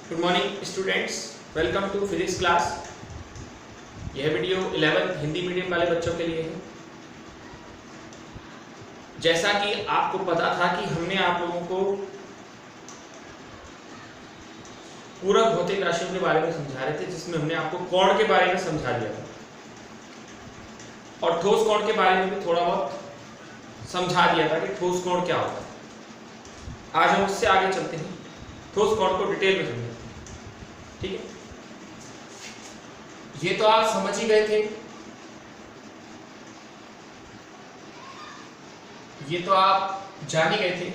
Good morning students, welcome to physics class. यह video 11th Hindi medium वाले बच्चों के लिए है। जैसा कि आपको पता था कि हमने आप लोगों को पूरक भौतिक राशियों के बारे में समझा रहे थे, जिसमें हमने आपको कोण के बारे में समझा दिया था और ठोस कोण के बारे में भी थोड़ा बहुत समझा दिया था कि ठोस कोण क्या होता है। आज हम उससे आगे चलते हैं, ठोस कोण को डिटेल में समझेंगे। ठीक है, ये तो आप समझ ही गए थे, ये तो आप जान ही गए थे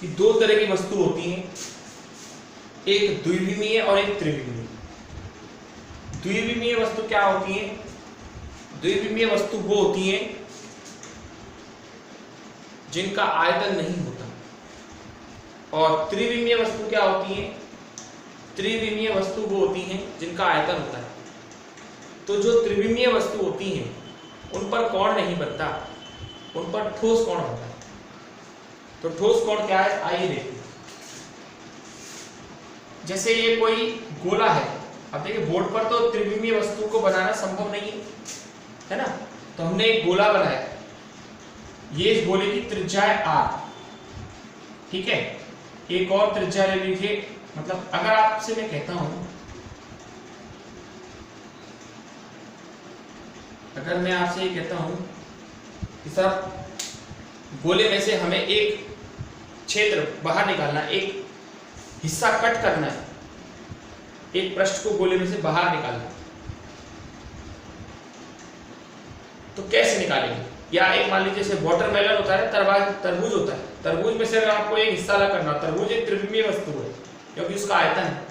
कि दो तरह की वस्तु होती हैं, एक द्विविमीय और एक त्रिविमीय। द्विविमीय वस्तु क्या होती है? द्विविमीय वस्तु वो होती है जिनका आयतन नहीं होता, और त्रिविमीय वस्तु क्या होती है? त्रिविमीय वस्तु वो होती हैं जिनका आयतन होता है। तो जो त्रिविमीय वस्तु होती हैं उन पर कोण नहीं बनता, उन पर ठोस कोण बनता है। तो ठोस कोण क्या है, आइए देखते हैं। जैसे ये कोई गोला है, अब देखिए बोर्ड पर तो त्रिविमीय वस्तु को बनाना संभव नहीं है ना, तो हमने एक गोला बनाया, ये इस गोले की त्रिज्या है r। ठीक है, एक और त्रिज्या ले लीजिए। मतलब अगर आपसे मैं कहता हूं, अगर मैं आपसे ये कहता हूं कि सर गोले में से हमें एक क्षेत्र बाहर निकालना है, एक हिस्सा कट करना है, एक पृष्ठ को गोले में से बाहर निकालना है, तो कैसे निकालेंगे? या एक मान लीजिए जैसे वाटरमेलन होता है, तरबूज होता है, तरबूज में से अगर आपको एक हिस्सा अलग करना, तरबूज एक त्रिविमीय वस्तु है क्योंकि उसका आयतन है,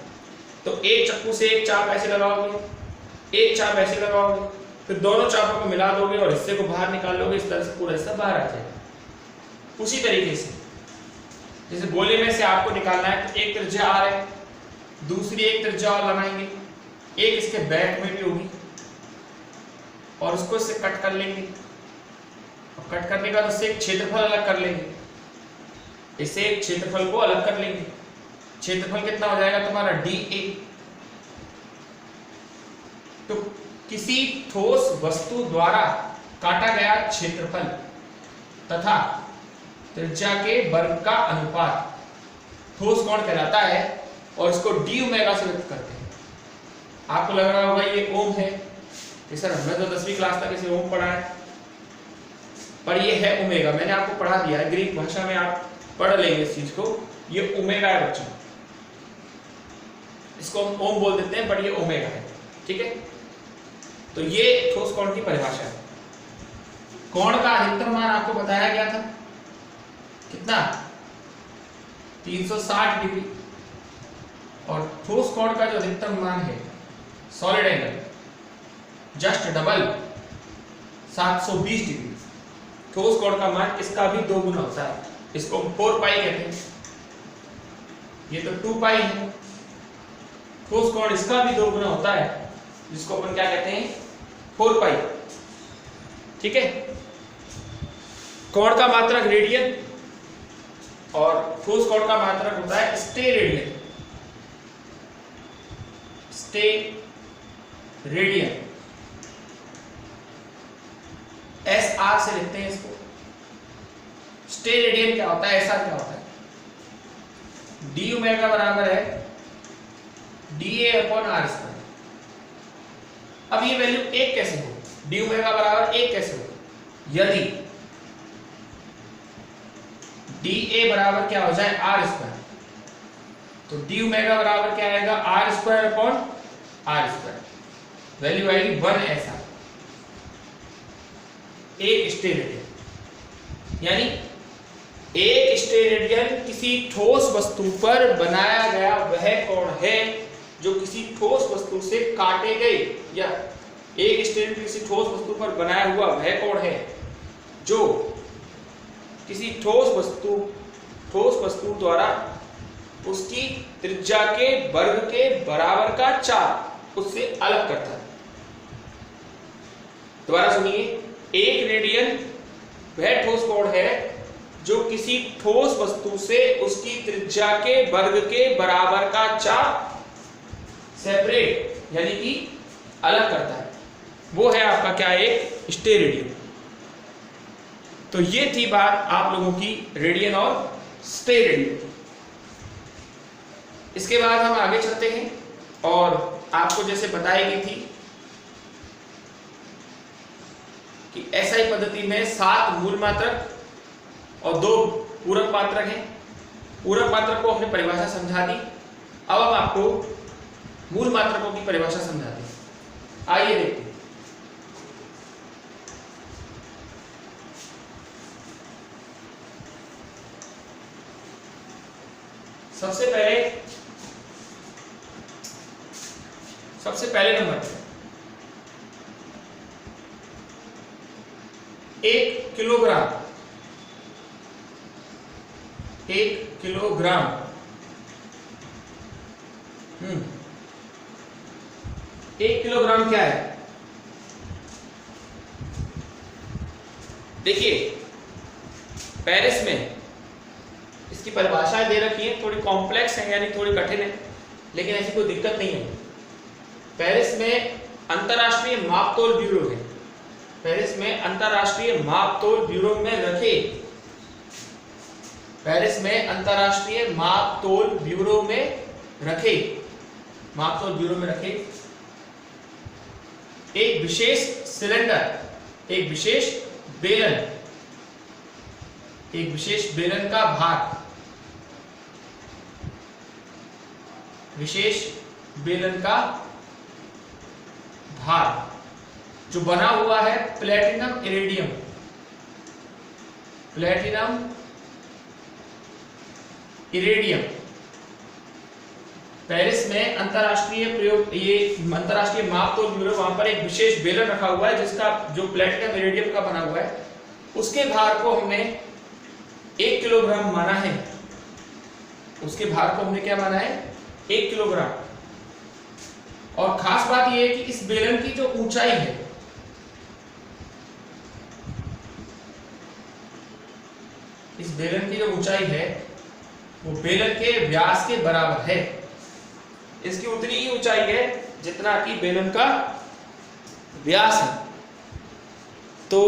तो एक चक्कू से एक चाप ऐसे लगाओगे, एक चाप ऐसे लगाओगे, फिर दोनों चापों को मिला दोगे और हिस्से को बाहर निकाल लोगे, इस तरह से पूरा हिस्सा बाहर आ जाएगा। उसी तरीके से जैसे गोले में से आपको निकालना है, तो एक त्रिज्या r है, दूसरी एक त्रिज्या और लगाएंगे, एक इसके बैक में भी होगी, और उसको इससे कट कर लेंगे, और कट करने के बाद उससे एक क्षेत्रफल अलग कर लेंगे, इससे एक क्षेत्रफल को अलग कर लेंगे। क्षेत्रफल कितना हो जाएगा तुम्हारा, dA। तो किसी ठोस वस्तु द्वारा काटा गया क्षेत्रफल तथा त्रिज्या के वर्ग का अनुपात ठोस कोण कहलाता है, और इसको d ओमेगा से व्यक्त करते हैं। आपको लग रहा होगा ये ओम है, कि सर हमने तो 10वीं क्लास तक इसे ओम पढ़ा है, पर ये है ओमेगा। मैंने आपको पढ़ा दिया है, ग्रीक भाषा में आप पढ़ लेंगे इस चीज को। ये ओमेगा है बच्चों, इसको हम ओम बोल देते हैं, बट ये ओमेगा है। ठीक है, तो ये ठोस कोण की परिभाषा है। कोण का अधिकतम मान आपको बताया गया था कितना, 360 डिग्री, और ठोस कोण का जो अधिकतम मान है solid angle just double 720 degree. ठोस कोण का मान इसका भी 2 गुना होता है, इसको हम 4 पाई कहते हैं, ये तो 2 पाई है। ठोस कोण इसका भी 2 गुना होता है, जिसको अपन क्या कहते हैं, 4 पाई। ठीक है, कोण का मात्रक रेडियन और ठोस कोण का मात्रक होता है स्टेरेडियन। स्टेरेडियन SR से लिखते हैं इसको। स्टेरेडियन क्या होता है, SR क्या होता है? d ओमेगा बराबर है dA अपॉन r स्क्वायर। अब ये वैल्यू 1 कैसे हो, d ओमेगा बराबर 1 कैसे हो? यदि dA बराबर क्या हो जाए, r स्क्वायर, तो d ओमेगा बराबर क्या आएगा, r square upon r square, value आएगी 1 ऐसा, एक स्टेरेडियन। यानी एक स्टेरेडियन किसी ठोस वस्तु पर बनाया गया वह कोण है जो किसी ठोस वस्तु से काटे गए, या एक स्टेरेडियन किसी ठोस वस्तु पर बनाया हुआ वह कोण है जो किसी ठोस वस्तु द्वारा उसकी त्रिज्या के वर्ग के बराबर का चाप उससे अलग करता है। दोबारा सुनिए, एक रेडियन वह ठोस कोण है जो किसी ठोस वस्तु से उसकी त्रिज्या के वर्ग के बराबर का चाप सेपरेट यानी कि अलग करता है, वो है आपका क्या, एक स्टेरेडियन। तो ये थी बात आप लोगों की रेडियन और स्टेरेडियन। इसके बाद हम आगे चलते हैं और आपको जैसे बताई गई थी कि एसआई पद्धति में 7 मूल मात्रक और 2 पूरक मात्रक हैं। पूरक मात्रक को हमने परिभाषा समझा दी, अब हम आपको मूल मात्रकों की परिभाषा समझाते हैं। आइए देखते हैं। सबसे पहले नंबर पे 1 किलोग्राम 1 किलोग्राम 1 किलोग्राम क्या है? देखिए पेरिस में इसकी परिभाषाएं दे रखी है, थोड़ी कॉम्प्लेक्स है यानी थोड़ी कठिन है, लेकिन ऐसी कोई दिक्कत नहीं है। पेरिस में अंतरराष्ट्रीय मापतोल ब्यूरो है, पेरिस में अंतरराष्ट्रीय मापतोल ब्यूरो में रखे, पेरिस में अंतरराष्ट्रीय मापतोल ब्यूरो में रखे, मापतोल ब्यूरो में रखे एक विशेष सिलेंडर, एक विशेष बेलन, एक विशेष बेलन का भार, विशेष बेलन का भार जो बना हुआ है platinum iridium, platinum iridium. Paris में अंतरराष्ट्रीय प्रयोग, ये अंतरराष्ट्रीय मापतोल ब्यूरो, वहां पर एक विशेष बेलन रखा हुआ है जिसका जो प्लेटिनम इरिडियम का बना हुआ है, उसके भार को हमने 1 किलोग्राम माना है, उसके भार को हमने क्या माना है, 1 किलोग्राम। और खास बात यह है कि इस बेलन की जो ऊंचाई है, इस बेलन की जो ऊंचाई है वो बेलन के व्यास के बराबर है। इसकी उतनी ही ऊंचाई है जितना कि बेलन का व्यास है। तो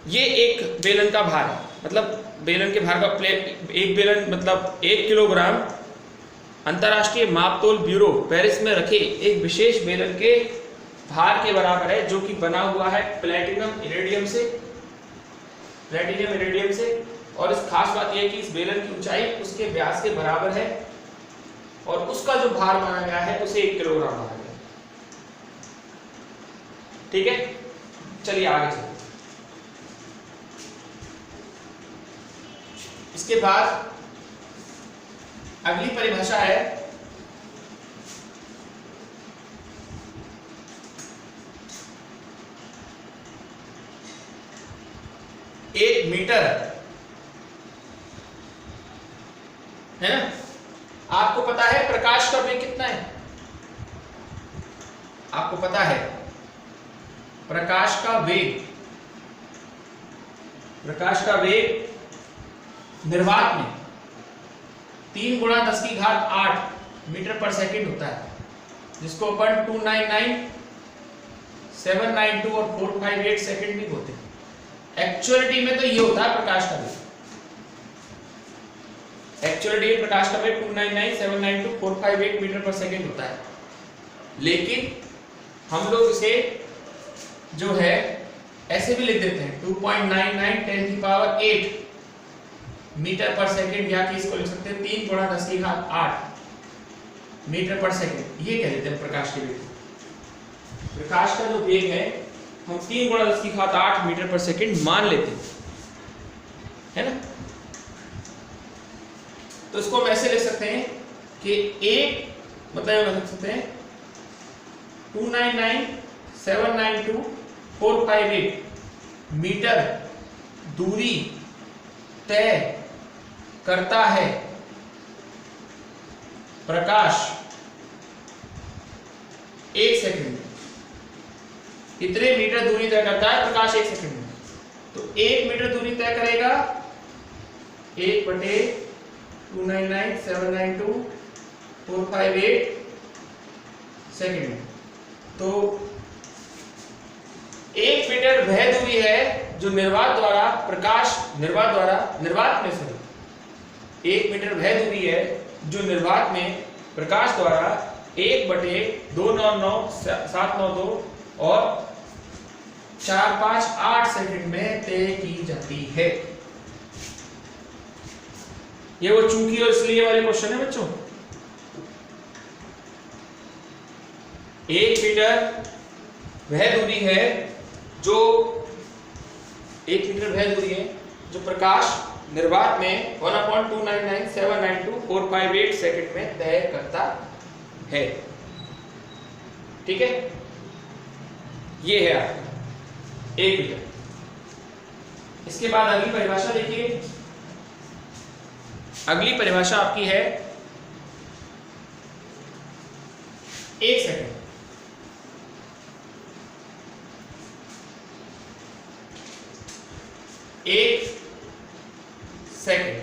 ये एक बेलन का भार है, मतलब बेलन के भार का एक बेलन मतलब 1 किलोग्राम अंतरराष्ट्रीय मापतोल ब्यूरो पेरिस में रखे एक विशेष बेलन के भार के बराबर है, जो कि बना हुआ है प्लेटिनम इरिडियम से, प्लेटिनम इरिडियम से। और इस खास बात यह है कि इस बेलन की ऊंचाई उसके व्यास के बराबर है और उसका जो भार माना गया है उसे 1 किलोग्राम माना गया। ठीक है, चलिए आगे चलते। इसके बाद अगली परिभाषा है एक मीटर, है ना। आपको पता है प्रकाश का वेग कितना है? आपको पता है प्रकाश का वेग, प्रकाश का वेग निर्वात में 3 × 10⁸ मीटर पर सेकंड होता है, जिसको अपन 299, 792 और 458 सेकंड भी बोलते हैं। एक्चुअलिटी में तो ये होता है प्रकाश का वेग, एक्चुअलिटी में प्रकाश का वेग 299, 792, 458 मीटर पर सेकंड होता है। लेकिन हम लोग इसे जो है ऐसे भी लिख देते हैं 2.99 10⁸ मीटर पर सेकंड, या कि इसको लिख सकते हैं 3 × 10⁸ मीटर पर सेकंड। ये कह देते हैं प्रकाश के वेग। प्रकाश का जो वेग है हम 3 × 10⁸ मीटर पर सेकंड मान लेते हैं, है ना। तो इसको हम ऐसे लिख सकते हैं कि एक मतलब लिख सकते हैं 299, 792, 458 मीटर दूरी तय करता है प्रकाश 1 सेकंड में। कितने मीटर दूरी तय करता है प्रकाश 1 सेकंड में? तो 1 मीटर दूरी तय करेगा 1/299,792,458 सेकेंड में। तो 1 मीटर वह दूरी है जो निर्वात में से 1 मीटर वह दूरी है जो निर्वात में प्रकाश द्वारा 1/299,792 और 458 सेकंड में तय की जाती है। ये वो चूंकि और इसलिए वाले क्वेश्चन है बच्चों। 1 मीटर वह दूरी है जो 1 मीटर वह दूरी है जो प्रकाश निर्वात में 1/299,792,458 सेकंड में तय करता है। ठीक है, ये है आपका 1 मीटर। इसके बाद अगली परिभाषा देखिए। अगली परिभाषा आपकी है 1 सेकंड। 1 सेकंड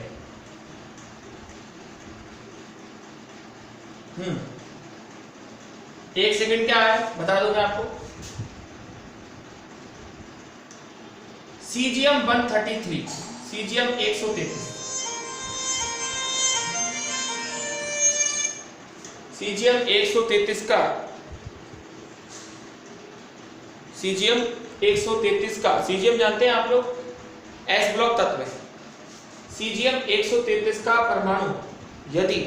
1 सेकंड क्या है बता दूं मैं आपको। सीजियम 133, सीजियम 133, सीजियम 133 का सीजियम जानते हैं आप लोग, एस ब्लॉक तत्व है। सीजियम 133 का परमाणु यदि,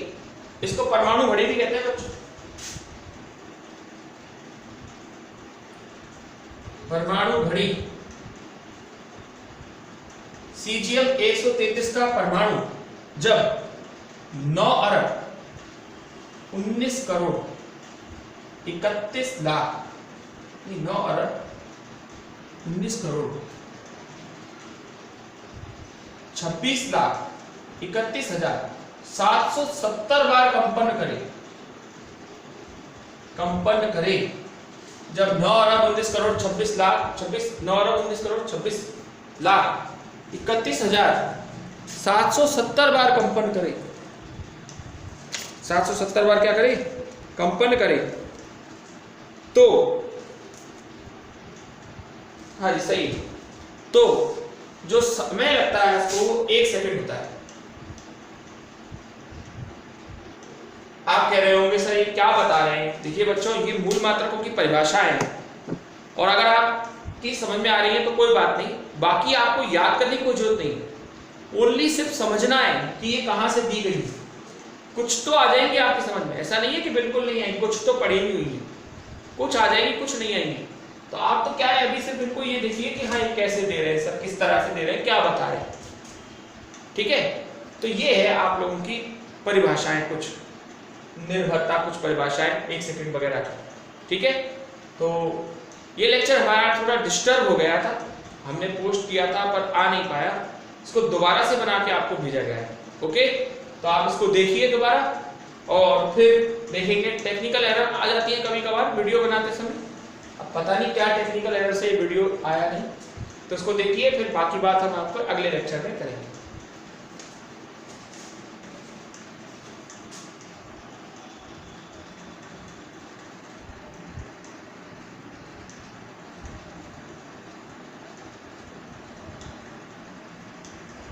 इसको परमाणु घड़ी भी कहते हैं बच्चों, परमाणु घड़ी। सीजियम 133 का परमाणु जब 9,19,26,31,770 बार कंपन करे, जब 9,19,26,31,770 बार कंपन करे, 770 बार क्या करे, कंपन करे, तो हाँ जी सही। तो जो समय लगता है उसको 1 सेकंड होता है। आप कह रहे होंगे सर ये क्या बता रहे हैं। देखिए बच्चों, ये मूल मात्रकों की परिभाषाएं हैं और अगर आपकी समझ में आ रही है तो कोई बात नहीं, बाकी आपको याद करने की कोई जरूरत नहीं, ओनली सिर्फ समझना है कि ये कहां से दी गई। कुछ तो आ जाएंगे आपकी समझ में, ऐसा नहीं है कि बिल्कुल नहीं आएंगे, कुछ तो पढ़ी हुई है, कुछ आ जाएंगी कुछ नहीं आएंगी। तो आप तो क्या है अभी सिर्फ इनको ये देखिए कि हाँ ये कैसे दे रहे हैं सर, किस तरह से दे रहे हैं, क्या बता रहे हैं। ठीक है, तो ये है आप लोगों की परिभाषाएं, कुछ निर्भरता, कुछ परिभाषाएं 1 सेकंड वगैरह की। ठीक है, तो ये लेक्चर हमारा थोड़ा डिस्टर्ब हो गया था, हमने पोस्ट किया था पर आ नहीं पाया, इसको दोबारा से बना के आपको भेजा गया है। ओके, तो आप इसको देखिए दोबारा और फिर देखेंगे। टेक्निकल एरर आ जाती है कभी कभार वीडियो बनाते समय, अब पता नहीं क्या टेक्निकल एरर से वीडियो आया नहीं, तो इसको देखिए, फिर बाकी बात हम आपको अगले लेक्चर में करेंगे।